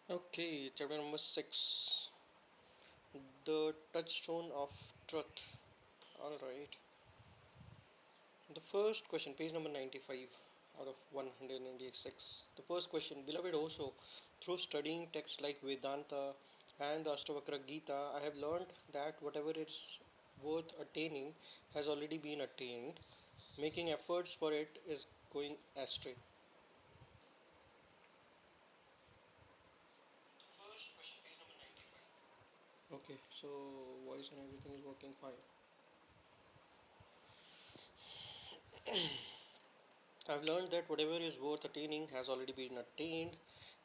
Okay, chapter number 6, the touchstone of truth. Alright, the first question, page number 95 out of 196. The first question, beloved Osho, through studying texts like Vedanta and the Ashtavakra Gita, I have learned that whatever is worth attaining has already been attained. Making efforts for it is going astray. First question, page number 95. Okay, so voice and everything is working fine. I've learned that whatever is worth attaining has already been attained.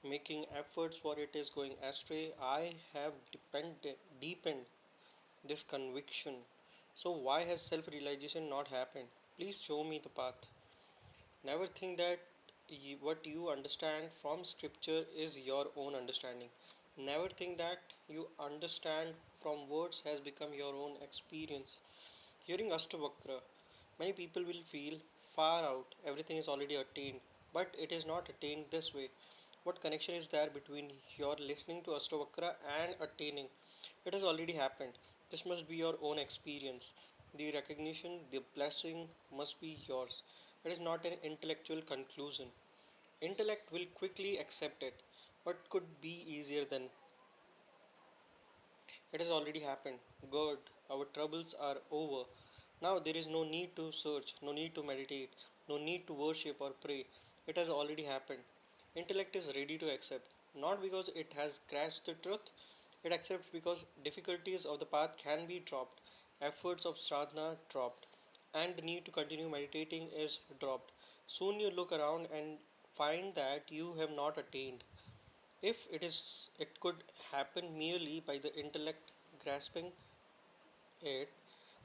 Making efforts for it is going astray. I have deepened this conviction. So, why has self realization not happened? Please show me the path. Never think that what you understand from scripture is your own understanding. Never think that you understand from words has become your own experience. Hearing Ashtavakra, many people will feel far out, everything is already attained, but it is not attained this way. What connection is there between your listening to Ashtavakra and attaining? It has already happened. This must be your own experience. The recognition, the blessing must be yours. It is not an intellectual conclusion. Intellect will quickly accept it. What could be easier than it has already happened. Good, our troubles are over. Now there is no need to search, no need to meditate, no need to worship or pray. It has already happened. Intellect is ready to accept, not because it has grasped the truth, it accepts because difficulties of the path can be dropped, efforts of sadhana dropped, and the need to continue meditating is dropped. Soon you look around and find that you have not attained. If it could happen merely by the intellect grasping it,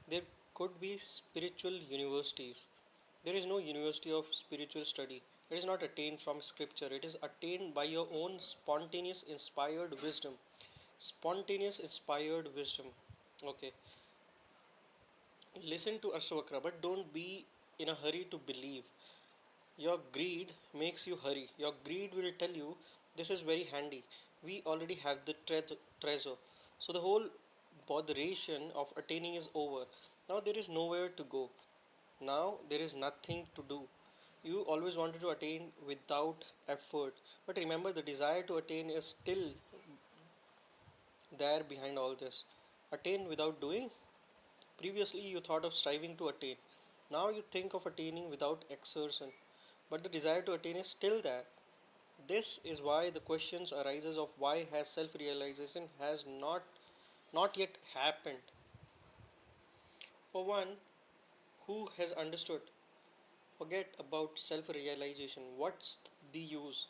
there could be spiritual universities. There is no university of spiritual study. It is not attained from scripture. It is attained by your own spontaneous inspired wisdom. Spontaneous inspired wisdom. Okay. Listen to Ashtavakra, but don't be in a hurry to believe. Your greed makes you hurry. Your greed will tell you this is very handy. We already have the treasure. So the whole botheration of attaining is over. Now there is nowhere to go. Now there is nothing to do. You always wanted to attain without effort. But remember, the desire to attain is still there behind all this. Attain without doing? Previously, you thought of striving to attain. Now you think of attaining without exertion. But the desire to attain is still there. This is why the questions arises of why has self-realization has not yet happened. For one who has understood, forget about self-realization. What's the use?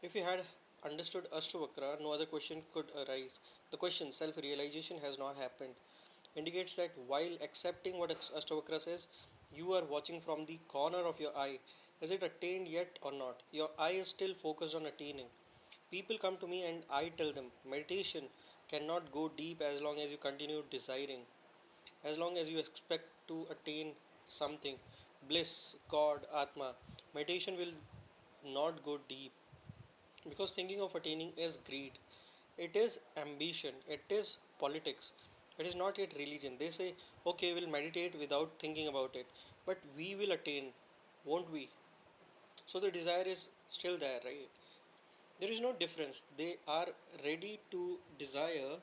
If you had understood Ashtavakra, no other question could arise. The question, self realization, has not happened, indicates that while accepting what Ashtavakra says, you are watching from the corner of your eye. Is it attained yet or not? Your eye is still focused on attaining. People come to me and I tell them meditation cannot go deep as long as you continue desiring, as long as you expect to attain something, bliss, God, Atma. Meditation will not go deep because thinking of attaining is greed, it is ambition, it is politics, it is not yet religion. They say, okay, we'll meditate without thinking about it, but we will attain, won't we? So the desire is still there, right? There is no difference. They are ready to desire,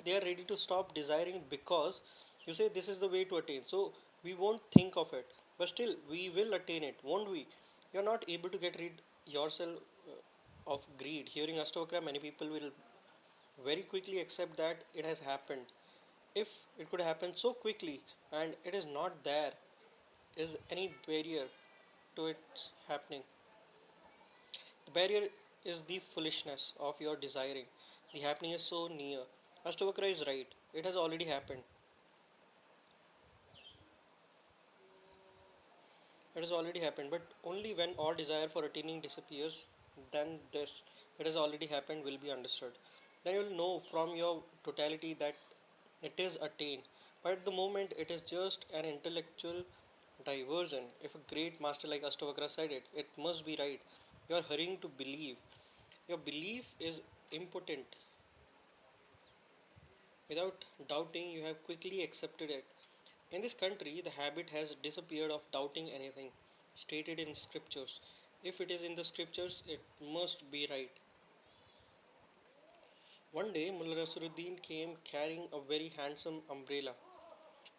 they are ready to stop desiring because you say this is the way to attain. So we won't think of it, but still we will attain it, won't we? You're not able to get rid yourself of greed. Hearing Ashtavakra, many people will very quickly accept that it has happened. If it could happen so quickly and it is not there, is any barrier to its happening? The barrier is the foolishness of your desiring. The happening is so near. Ashtavakra is right. It has already happened. It has already happened. But only when all desire for attaining disappears, then this, it has already happened, will be understood. Then you will know from your totality that it is attained. But at the moment, it is just an intellectual diversion. If a great master like Ashtavakra said it, it must be right. You are hurrying to believe. Your belief is impotent. Without doubting, you have quickly accepted it. In this country, the habit has disappeared of doubting anything stated in scriptures. If it is in the scriptures, it must be right. One day, Mullah Nasruddin came carrying a very handsome umbrella.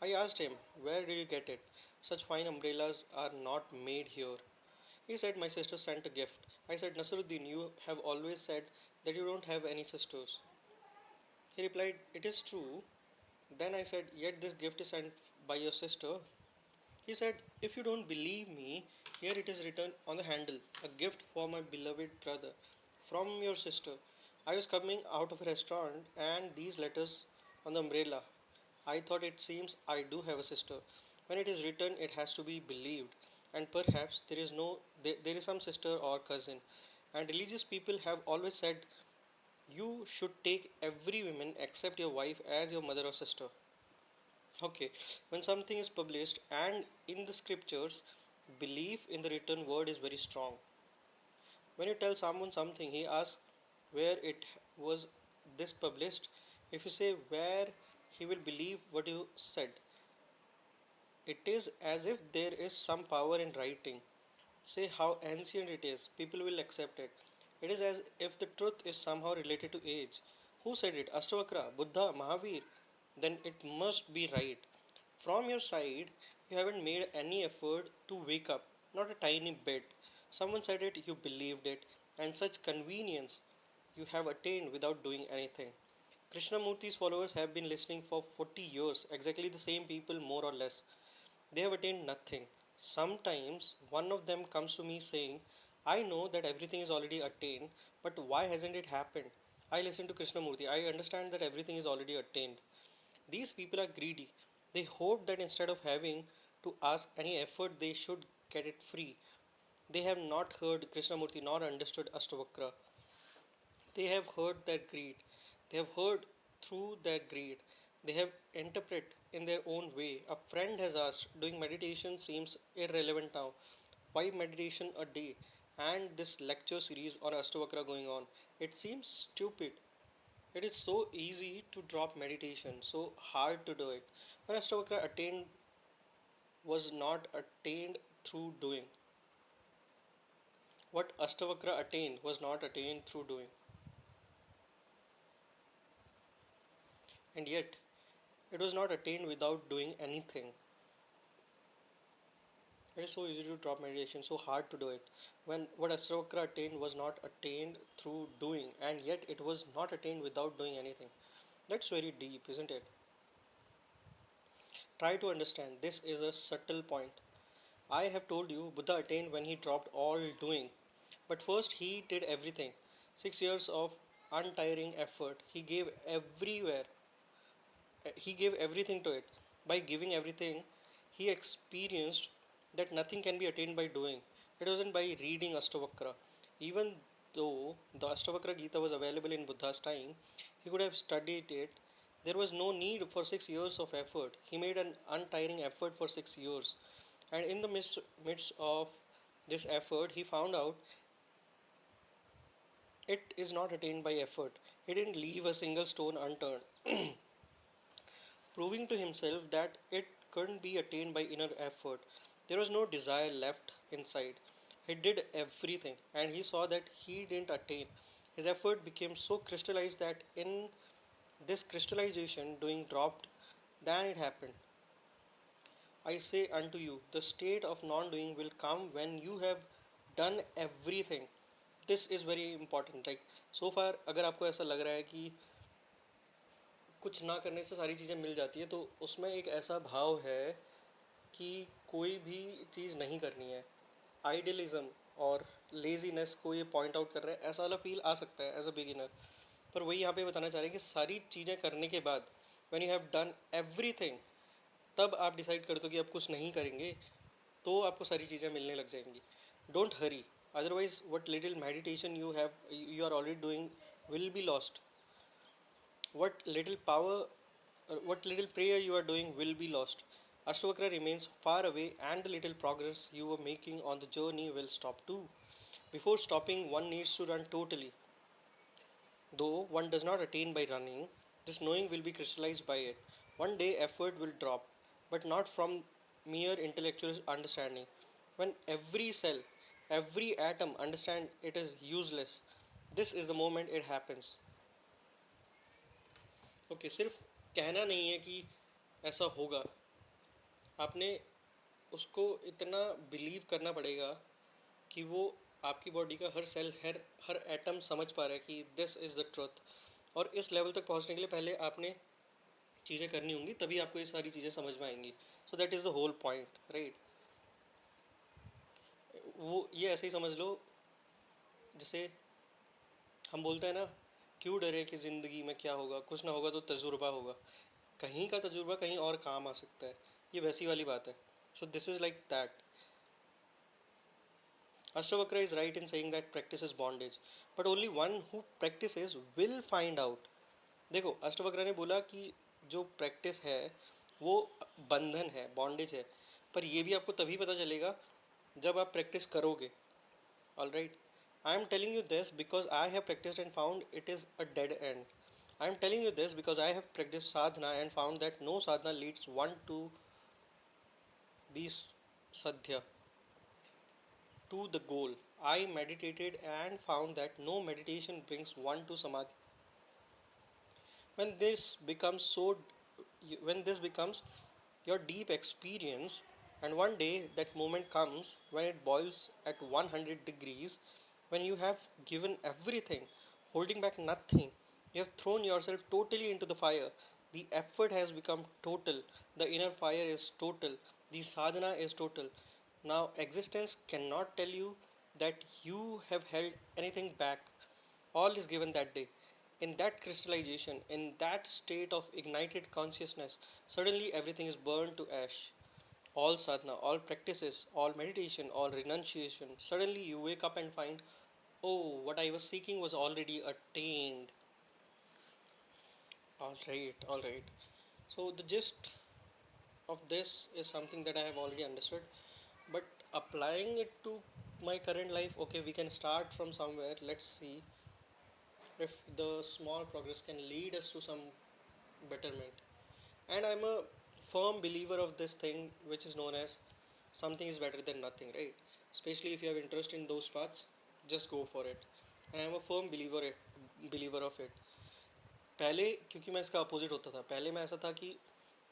I asked him, where did you get it? Such fine umbrellas are not made here. He said, my sister sent a gift. I said, Nasruddin, you have always said that you don't have any sisters. He replied, it is true. Then I said, yet this gift is sent by your sister. He said, if you don't believe me, here it is written on the handle, a gift for my beloved brother from your sister. I was coming out of a restaurant and these letters on the umbrella. I thought it seems I do have a sister. When it is written, it has to be believed. And perhaps there is some sister or cousin. And religious people have always said you should take every woman except your wife as your mother or sister. Okay, when something is published and in the scriptures, belief in the written word is very strong. When you tell someone something, he asks where it was this published. If you say where, he will believe what you said. It is as if there is some power in writing. Say how ancient it is, people will accept it. It is as if the truth is somehow related to age. Who said it? Ashtavakra, Buddha, Mahavir? Then it must be right. From your side, you haven't made any effort to wake up, not a tiny bit. Someone said it, you believed it, and such convenience you have attained without doing anything. Krishnamurti's followers have been listening for 40 years, exactly the same people, more or less. They have attained nothing. Sometimes one of them comes to me saying, I know that everything is already attained, but why hasn't it happened? I listen to Krishnamurti. I understand that everything is already attained. These people are greedy. They hope that instead of having to ask any effort, they should get it free. They have not heard Krishnamurti nor understood Ashtavakra. They have heard their greed. They have heard through their greed. They have interpreted in their own way. A friend has asked, doing meditation seems irrelevant now. Why meditation a day? And this lecture series on Ashtavakra going on. It seems stupid. It is so easy to drop meditation, so hard to do it. When Ashtavakra attained was not attained through doing. What Ashtavakra attained was not attained through doing. And yet, it was not attained without doing anything. It is so easy to drop meditation, so hard to do it. When what Ashtavakra attained was not attained through doing, and yet it was not attained without doing anything. That's very deep, isn't it? Try to understand. This is a subtle point. I have told you Buddha attained when he dropped all doing. But first he did everything. 6 years of untiring effort. He gave everything to it. By giving everything, he experienced that nothing can be attained by doing. It wasn't by reading Ashtavakra. Even though the Ashtavakra Gita was available in Buddha's time, he could have studied it. There was no need for 6 years of effort. He made an untiring effort for 6 years. And in the midst of this effort, he found out it is not attained by effort. He didn't leave a single stone unturned, proving to himself that it couldn't be attained by inner effort. There was no desire left inside. He did everything and he saw that he didn't attain. His effort became so crystallized that in this crystallization, doing dropped, then it happened. I say unto you, the state of non doing will come when you have done everything. This is very important. Like, so far, अगर आपको ऐसा लग रहा है कि कुछ ना करने से सारी चीज़ें मिल जाती है, तो उसमें एक ऐसा भाव है कि कोई भी चीज़ नहीं करनी है. आइडियलिज्म और लेजीनेस को ये पॉइंट आउट कर रहा है, ऐसा वाला फील आ सकता है एज अ बिगिनर. पर वही यहाँ पे बताना चाह रहे हैं कि सारी चीज़ें करने के बाद when you have done everything, तब आप डिसाइड कर दो कि आप कुछ नहीं करेंगे, तो आपको सारी चीज़ें मिलने लग जाएंगी. Don't Hari, otherwise what little meditation you are already doing will be lost. What little prayer you are doing will be lost. Ashtavakra remains far away, and the little progress you were making on the journey will stop too. Before stopping, one needs to run totally. Though one does not attain by running, this knowing will be crystallized by it. One day effort will drop, but not from mere intellectual understanding. When every cell, every atom understand it is useless, this is the moment it happens. Okay, सिर्फ कहना नहीं है कि ऐसा होगा, आपने उसको इतना बिलीव करना पड़ेगा कि वो आपकी बॉडी का हर सेल, हर एटम समझ पा रहा है कि दिस इज़ द ट्रुथ. और इस लेवल तक पहुंचने के लिए पहले आपने चीज़ें करनी होंगी, तभी आपको ये सारी चीज़ें समझ में आएंगी. So that is the whole point, right. वो ये ऐसे ही समझ लो, जैसे हम बोलते हैं ना, क्यों डरे कि ज़िंदगी में क्या होगा, कुछ ना होगा तो तजुर्बा होगा. कहीं का तजुर्बा कहीं और काम आ सकता है, ये वैसी वाली बात है. So this is like that. Ashtavakra is right in saying that practice is bondage, but only one who practices will find out. देखो, अष्टवक्र ने बोला कि जो प्रैक्टिस है वो बंधन है, बॉन्डेज है, पर ये भी आपको तभी पता चलेगा जब आप प्रैक्टिस करोगे. All right, I am telling you this because I have practised and found it is a dead and. I am telling you this because I have practiced sadhana and found that no sadhana leads one to these sadhya, to the goal. I meditated and found that no meditation brings one to samadhi. When this becomes so, when this becomes your deep experience, and one day that moment comes when it boils at 100 degrees, when you have given everything, holding back nothing, you have thrown yourself totally into the fire. The effort has become total, the inner fire is total, the sadhana is total. Now, existence cannot tell you that you have held anything back. All is given that day. In that crystallization, in that state of ignited consciousness, suddenly everything is burned to ash. All sadhana, all practices, all meditation, all renunciation. Suddenly you wake up and find, oh, what I was seeking was already attained. Alright. So, the gist of this is something that I have already understood, but applying it to my current life, okay, we can start from somewhere. Let's see if the small progress can lead us to some betterment. And I'm a firm believer of this thing which is known as something is better than nothing, right? Especially if you have interest in those paths, just go for it. And I'm a firm believer of it. पहले क्योंकि मैं इसका opposite होता था, पहले मैं ऐसा था कि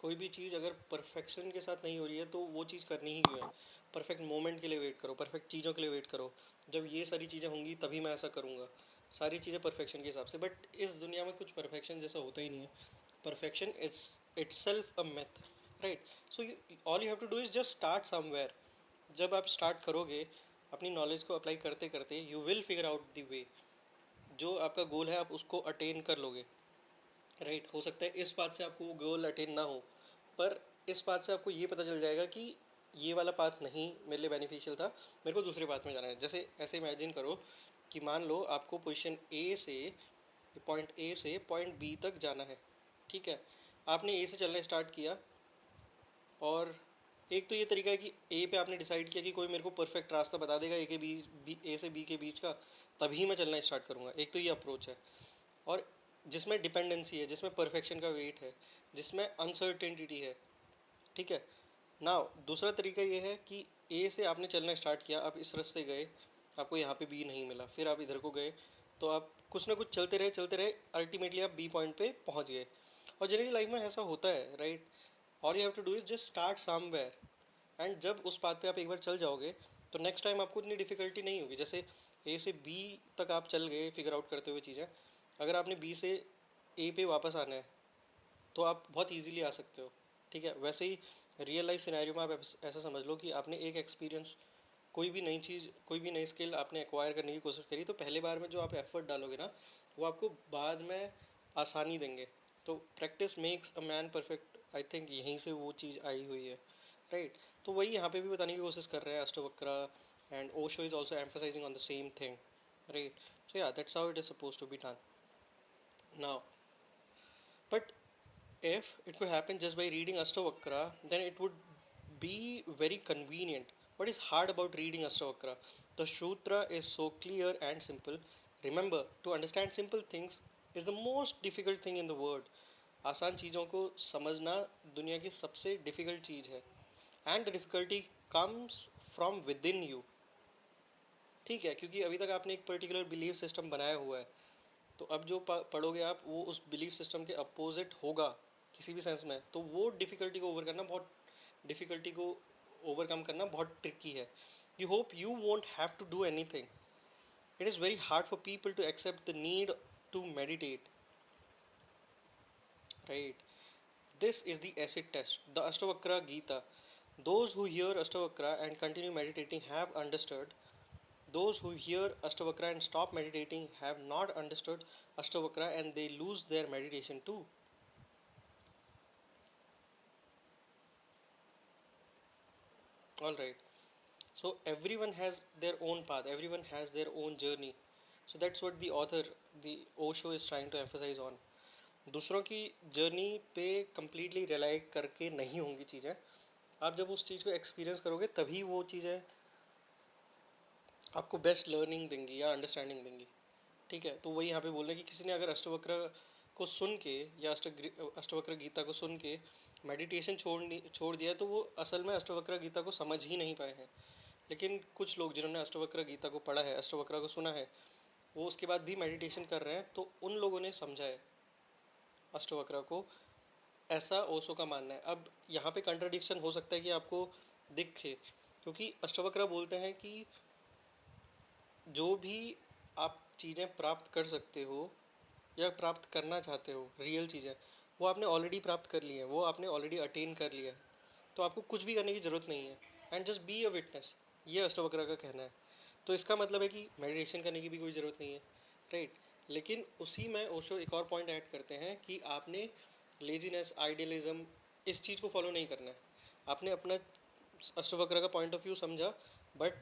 कोई भी चीज़ अगर परफेक्शन के साथ नहीं हो रही है तो वो चीज़ करनी ही क्यों है. परफेक्ट मोमेंट के लिए वेट करो, परफेक्ट चीज़ों के लिए वेट करो, जब ये सारी चीज़ें होंगी तभी मैं ऐसा करूँगा. सारी चीज़ें परफेक्शन के हिसाब से, बट इस दुनिया में कुछ परफेक्शन जैसा होता ही नहीं है. Perfection itself a myth, right? So all you have to do is just start somewhere. जब आप स्टार्ट करोगे अपनी नॉलेज को अप्लाई करते करते, you will figure out the way. जो आपका गोल है आप उसको अटेन कर लोगे, राइट। हो सकता है इस बात से आपको वो गोल अटेन ना हो, पर इस बात से आपको ये पता चल जाएगा कि ये वाला पाथ नहीं मेरे लिए बेनिफिशियल था, मेरे को दूसरे पाथ में जाना है। जैसे ऐसे इमेजिन करो कि मान लो आपको पोजीशन ए से पॉइंट बी तक जाना है, ठीक है। आपने ए से चलना स्टार्ट किया, और एक तो ये तरीका है कि ए पे आपने डिसाइड किया कि कोई मेरे को परफेक्ट रास्ता बता देगा ए के बीच ए से बी के बीच का, तभी मैं चलना स्टार्ट करूँगा। एक तो ये अप्रोच है, और जिसमें डिपेंडेंसी है, जिसमें परफेक्शन का वेट है, जिसमें अनसर्टेनिटी है, ठीक है। नाउ दूसरा तरीका ये है कि ए से आपने चलना स्टार्ट किया, आप इस रास्ते गए, आपको यहाँ पे बी नहीं मिला, फिर आप इधर को गए, तो आप कुछ ना कुछ चलते रहे, अल्टीमेटली आप बी पॉइंट पे पहुँच गए। और जनरली लाइफ में ऐसा होता है, right. All you have to do is just start somewhere, and जब उस बात पे आप एक बार चल जाओगे तो नेक्स्ट टाइम आपको इतनी डिफ़िकल्टी नहीं होगी। जैसे ए से बी तक आप चल गए फिगर आउट करते हुए चीज़ें, अगर आपने बी से ए पे वापस आना है तो आप बहुत इजीली आ सकते हो, ठीक है। वैसे ही रियल लाइफ सिनेरियो में आप ऐसा समझ लो कि आपने एक एक्सपीरियंस, कोई भी नई चीज़, कोई भी नई स्किल आपने एक्वायर करने की कोशिश करी, तो पहले बार में जो आप एफर्ट डालोगे ना, वो आपको बाद में आसानी देंगे। तो practice makes a man perfect, I think यहीं से वो चीज़ आई हुई है, राइट। तो वही यहाँ पे भी बताने की कोशिश कर रहे हैं Ashtavakra, and Osho is also emphasizing on the same thing, right. So yeah that's how it is suppose to be done now. But if it could happen just by reading Ashtavakra, then it would be very convenient. What is hard about reading Ashtavakra? The Sutra is so clear and simple. Remember, to understand simple things is the most difficult thing in the world. आसान चीज़ों को समझना दुनिया की सबसे difficult चीज़ है, and the difficulty comes from with in you, ठीक है। क्योंकि अभी तक आपने एक पर्टिकुलर बिलीफ सिस्टम बनाया हुआ है, तो अब जो पढ़ोगे आप वो उस बिलीफ सिस्टम के अपोजिट होगा किसी भी सेंस में, तो वो डिफ़िकल्टी को ओवरकम करना बहुत ट्रिकी है। You hope you won't have to do anything. It is very hard for people to accept the need to meditate, right. This is the acid test, the Ashtavakra Gita. Those who hear Ashtavakra and continue meditating have understood. Those who hear Ashtavakra and stop meditating have not understood Ashtavakra, and they lose their meditation too. Alright. So everyone has their own path, everyone has their own journey. So that's what the author, the Osho, is trying to emphasize on. दूसरों की journey पे completely rely करके नहीं होंगी चीज़ें। आप जब उस चीज़ को एक्सपीरियंस करोगे तभी वो चीज़ें आपको बेस्ट लर्निंग देंगी या अंडरस्टैंडिंग देंगी, ठीक है। तो वही यहाँ पे बोल रहे हैं कि किसी ने अगर अष्टवक्र को सुन के या अष्टवक्र गीता को सुन के मेडिटेशन छोड़ दिया, तो वो असल में अष्टवक्र गीता को समझ ही नहीं पाए हैं। लेकिन कुछ लोग जिन्होंने अष्टवक्र गीता को पढ़ा है, अष्टवक्र को सुना है, वो उसके बाद भी मेडिटेशन कर रहे हैं, तो उन लोगों ने समझा है अष्टवक्र को, ऐसा ओशो का मानना है। अब यहाँ पे कंट्रडिक्शन हो सकता है कि आपको दिखे, क्योंकि अष्टवक्र बोलते हैं कि जो भी आप चीज़ें प्राप्त कर सकते हो या प्राप्त करना चाहते हो, रियल चीज़ें, वो आपने ऑलरेडी प्राप्त कर ली है, वो आपने ऑलरेडी अटेन कर लिया है, तो आपको कुछ भी करने की ज़रूरत नहीं है, and just be a witness, ये अष्टवक्र का कहना है। तो इसका मतलब है कि मेडिटेशन करने की भी कोई ज़रूरत नहीं है, राइट। लेकिन उसी में ओशो एक और पॉइंट ऐड करते हैं कि आपने लेजीनेस, आइडियलिज्म, इस चीज़ को फॉलो नहीं करना है। आपने अपना अष्टवक्र का पॉइंट ऑफ व्यू समझा, बट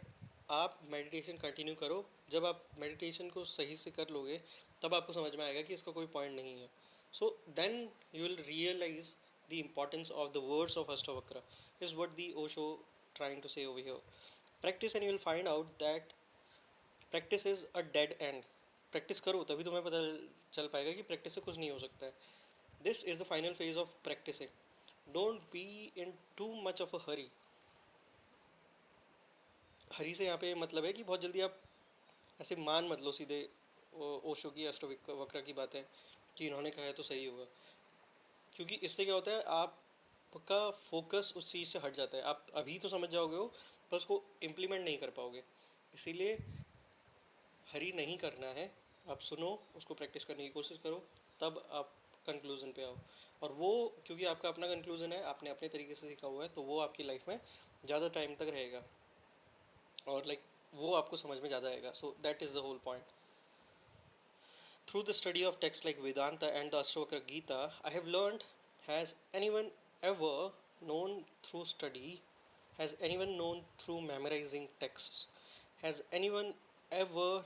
आप मेडिटेशन कंटिन्यू करो। जब आप मेडिटेशन को सही से कर लोगे तब आपको समझ में आएगा कि इसका कोई पॉइंट नहीं है। So then you will realise the importance of the words of Ashtavakra, is what the Osho trying to say over here. Practice and you will find out that practice is a dead end. Practice करो तभी तुम्हें पता चल पाएगा कि practice से कुछ नहीं हो सकता है। This is the final phase of practicing. Don't be in too much of a hurry. Hurry से यहाँ पे मतलब है कि बहुत जल्दी आप ऐसे मान मत लो सीधे ओशो की अष्टवक्र की बातें कि इन्होंने कहा है तो सही होगा, क्योंकि इससे क्या होता है आपका फोकस उस चीज़ से हट जाता है। आप अभी तो समझ जाओगे हो, पर उसको इम्प्लीमेंट नहीं कर पाओगे। इसीलिए हरी नहीं करना है, आप सुनो, उसको प्रैक्टिस करने की कोशिश करो, तब आप कंक्लूज़न पे आओ। और वो क्योंकि आपका अपना कंक्लूज़न है, आपने अपने तरीके से सीखा हुआ है, तो वो आपकी लाइफ में ज़्यादा टाइम तक रहेगा, और लाइक वो आपको समझ में ज़्यादा आएगा। So that is the whole point. Through the study of texts like Vedanta and the Ashtavakra Gita, I have learned, has anyone ever known through study, has anyone known through memorizing texts, has anyone ever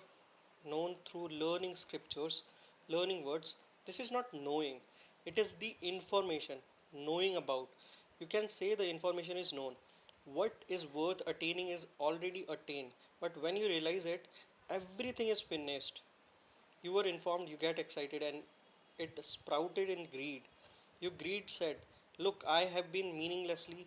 known through learning scriptures, learning words? This is not knowing, it is the information, knowing about. You can say the information is known. What is worth attaining is already attained, but when you realize it, everything is finished. You were informed, you get excited, and it sprouted in greed. Your greed said, look, I have been meaninglessly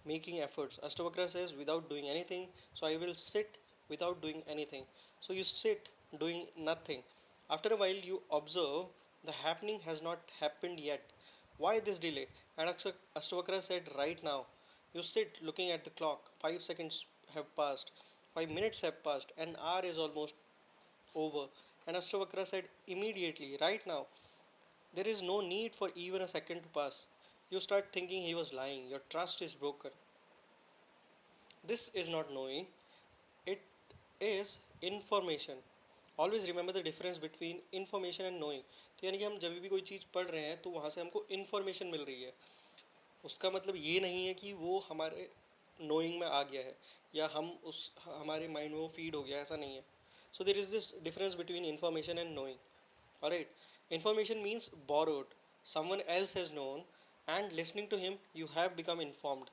making efforts. Ashtavakra says, without doing anything, so I will sit without doing anything. So you sit doing nothing. After a while, you observe the happening has not happened yet. Why this delay? And Ashtavakra said, right now. You sit looking at the clock. 5 seconds have passed. 5 minutes have passed. An hour is almost over. And Ashtavakra said, immediately, right now. There is no need for even a second to pass. You start thinking he was lying. Your trust is broken. This is not knowing, it is information. Always remember the difference between information and knowing. तो यानी कि हम जब भी कोई चीज़ पढ़ रहे हैं तो वहाँ से हमको इन्फॉर्मेशन मिल रही है. उसका मतलब ये नहीं है कि वो हमारे नोइंग में आ गया है या हम उस हमारे माइंड में वो फीड हो गया, ऐसा नहीं है. So there is this difference between information and knowing. Alright, information means borrowed, someone else has known, and listening to him you have become informed.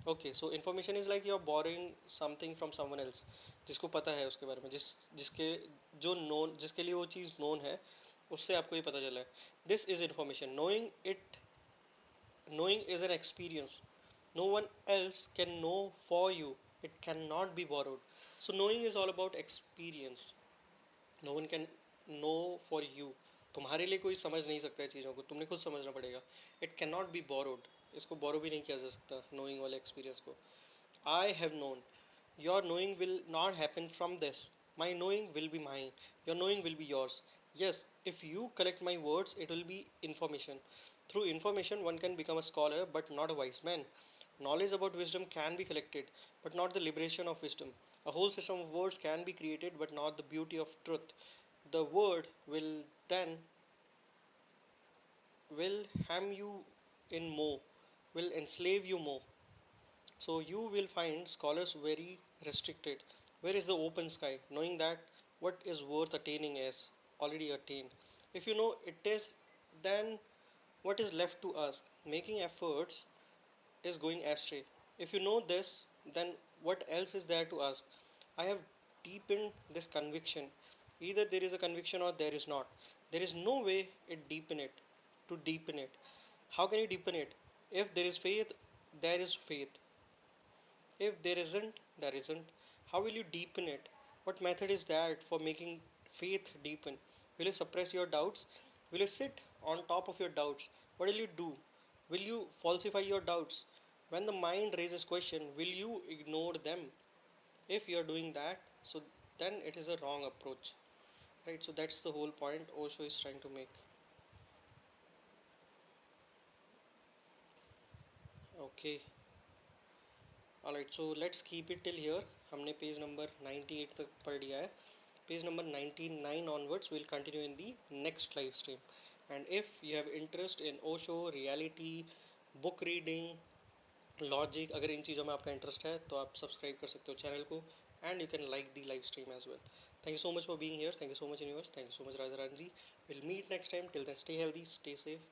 Okay, so information is like you are borrowing something from someone else, जिसको पता है उसके बारे में, जिसके जो known, जिसके लिए वो चीज़ नोन है, उससे आपको ये पता चला है. This is information. Knowing is an experience. No one else can know for you. It cannot be borrowed. So knowing is all about experience. No one can know for you. तुम्हारे लिए कोई समझ नहीं सकता है चीज़ों को, तुमने खुद समझना पड़ेगा. It can not be borrowed. इसको बोरो भी नहीं किया जा सकता नोइंग वाले एक्सपीरियंस को. I have known. Your knowing will not happen from this. My knowing will be mine. Your knowing will be yours. Yes, if you collect my words, it will be information. Through information, one can become a scholar but not a wise man. Knowledge about wisdom can be collected, but not the liberation of wisdom. A whole system of words can be created, but not the beauty of truth. The word will ham you in more, will enslave you more. So you will find scholars very restricted. Where is the open sky? Knowing that what is worth attaining is already attained. If you know it is, then what is left to ask? Making efforts is going astray. If you know this, then what else is there to ask? I have deepened this conviction. Either there is a conviction or there is not. There is no way it deepen it to deepen it. How can you deepen it? If there is faith, there is faith. If there isn't, there isn't. How will you deepen it? What method is that for making faith deepen? Will you suppress your doubts? Will you sit on top of your doubts? What will you do? Will you falsify your doubts? When the mind raises question, will you ignore them? If you are doing that, so then it is a wrong approach. Right? So that's the whole point Osho is trying to make. Okay. Alright, so let's keep it till here. हमने page number 98 तक पढ़ लिया है. Page number 99 onwards we'll continue in the next live stream. And if you have interest in Osho, reality, book reading, logic, अगर इन चीज़ों में आपका interest है तो आप सब्सक्राइब कर सकते हो चैनल को, and you can like the live stream as well. Thank you so much for being here. Thank you so much universe. Thank you so much Radha Ranji. We'll meet next time. Till then, stay healthy, stay safe.